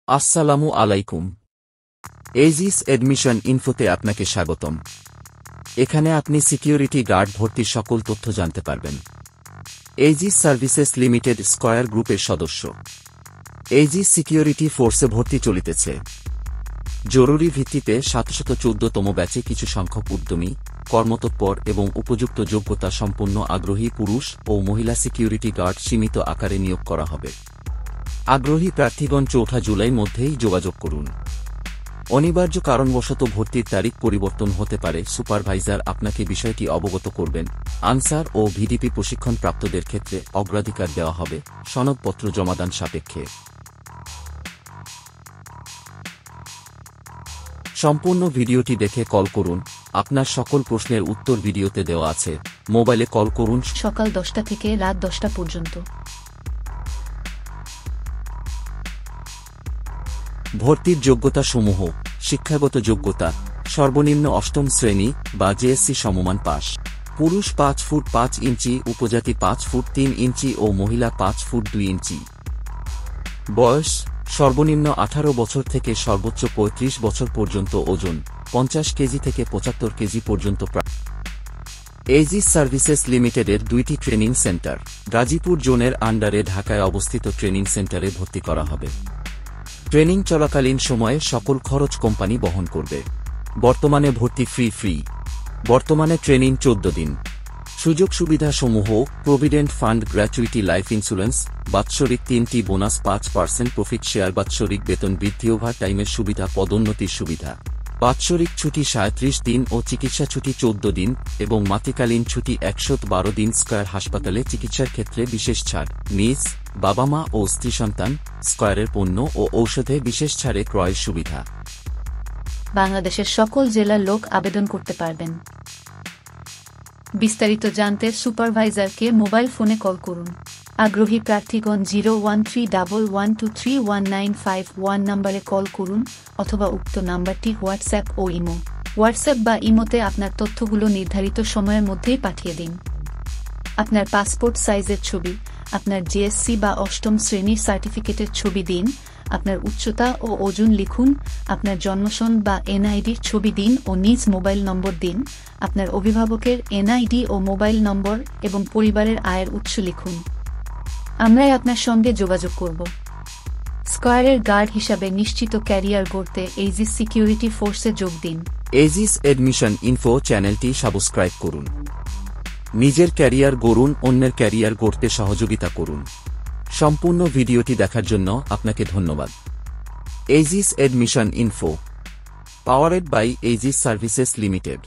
আসসালামু আলাইকুম। Aegis admission ইনফোতে আপনাকে স্বাগতম। এখানে আপনি সিকিউরিটি গার্ড ভর্তির সকল তথ্য জানতে পারবেন। এইজিস সার্ভিসেস লিমিটেড স্কয়ার গ্রুপের সদস্য এইজিস সিকিউরিটি ফোর্সে ভর্তি চলিতেছে। জরুরি ভিত্তিতে 714তম ব্যাচে কিছু সংখ্যক উদ্যমী, কর্মতৎপর এবং উপযুক্ত যোগ্যতা সম্পন্ন আগ্রহী পুরুষ ও মহিলা সিকিউরিটি গার্ড সীমিত আকারে নিয়োগ করা হবে। আগ্রহী প্রার্থীগণ 4 জুলাই মধ্যেই যোগাযোগ করুন। অনিবার্য কারণবশত ভর্তির তারিখ পরিবর্তন হতে পারে। সুপারভাইজার আপনাকে বিষয়টি অবগত করবেন। আনসার ও ভিডিপি প্রশিক্ষণপ্রাপ্তদের ক্ষেত্রে অগ্রাধিকার দেওয়া হবে সনদপত্র জমাদান সাপেক্ষে। সম্পূর্ণ ভিডিওটি দেখে কল করুন। আপনার সকল প্রশ্নের উত্তর ভিডিওতে দেওয়া আছে। মোবাইলে কল করুন সকাল 10টা থেকে রাত 10টা পর্যন্ত। ভর্তির যোগ্যতা সমূহ: শিক্ষাগত যোগ্যতা সর্বনিম্ন অষ্টম শ্রেণী বা জেএসসি সমমান পাস। পুরুষ 5 ফুট 5 ইঞ্চি, উপজাতি 5 ফুট 3 ইঞ্চি ও মহিলা 5 ফুট 2 ইঞ্চি। বয়স সর্বনিম্ন 18 বছর থেকে সর্বোচ্চ 35 বছর পর্যন্ত। ওজন 50 কেজি থেকে 75 কেজি পর্যন্ত। এইজিস সার্ভিসেস লিমিটেডের 2টি ট্রেনিং সেন্টার গাজীপুর জোনের আন্ডারে ঢাকায় অবস্থিত ট্রেনিং সেন্টারে ভর্তি করা হবে। ট্রেনিং চলাকালীন সময়ে সকল খরচ কোম্পানি বহন করবে। বর্তমানে ভর্তি ফ্রি। বর্তমানে ট্রেনিং 14 দিন। সুযোগ সুবিধাসমূহ: provident fund, gratuity, life insurance, বাৎসরিক 3টি বোনাস, 5% প্রফিট শেয়ার, বাৎসরিক বেতন বৃদ্ধি, ওভার টাইমের সুবিধা, পদোন্নতির সুবিধা, বাৎসরিক ছুটি 37 দিন ও চিকিৎসা ছুটি 14 দিন এবং মাতৃকালীন ছুটি 112 দিন। স্কয়ার হাসপাতালে চিকিৎসার ক্ষেত্রে বিশেষ ছাড়। নিজ, বাবা মা ও স্ত্রী সন্তান স্কয়ারের পণ্য ও ঔষধে বিশেষ ছাড়ে ক্রয়ের সুবিধা। বাংলাদেশের সকল জেলার লোক আবেদন করতে পারবেন। বিস্তারিত জানতে সুপারভাইজারকে মোবাইল ফোনে কল করুন। আগ্রহী প্রার্থীগণ 01311231951 নম্বরে কল করুন অথবা উক্ত নাম্বারটি হোয়াটসঅ্যাপ ও ইমো। হোয়াটসঅ্যাপ বা ইমোতে আপনার তথ্যগুলো নির্ধারিত সময়ের মধ্যেই পাঠিয়ে দিন। আপনার পাসপোর্ট সাইজের ছবি, আপনার জেএসসি বা অষ্টম শ্রেণীর সার্টিফিকেটের ছবি দিন, আপনার উচ্চতা ও ওজন লিখুন, আপনার জন্মসন বা এনআইডির ছবি দিন ও নিজ মোবাইল নম্বর দিন। আপনার অভিভাবকের এনআইডি ও মোবাইল নম্বর এবং পরিবারের আয়ের উৎস লিখুন। আমরাই আপনার সঙ্গে যোগাযোগ করব। স্কয়ারের গার্ড হিসাবে নিশ্চিত ক্যারিয়ার গড়তে এইজিস সিকিউরিটি ফোর্সে যোগ দিন। এইজিস এডমিশন ইনফো চ্যানেলটি সাবস্ক্রাইব করুন। নিজের ক্যারিয়ার গড়ুন, অন্যের ক্যারিয়ার গড়তে সহযোগিতা করুন। সম্পূর্ণ ভিডিওটি দেখার জন্য আপনাকে ধন্যবাদ। Aegis admission info, powered by Aegis services limited.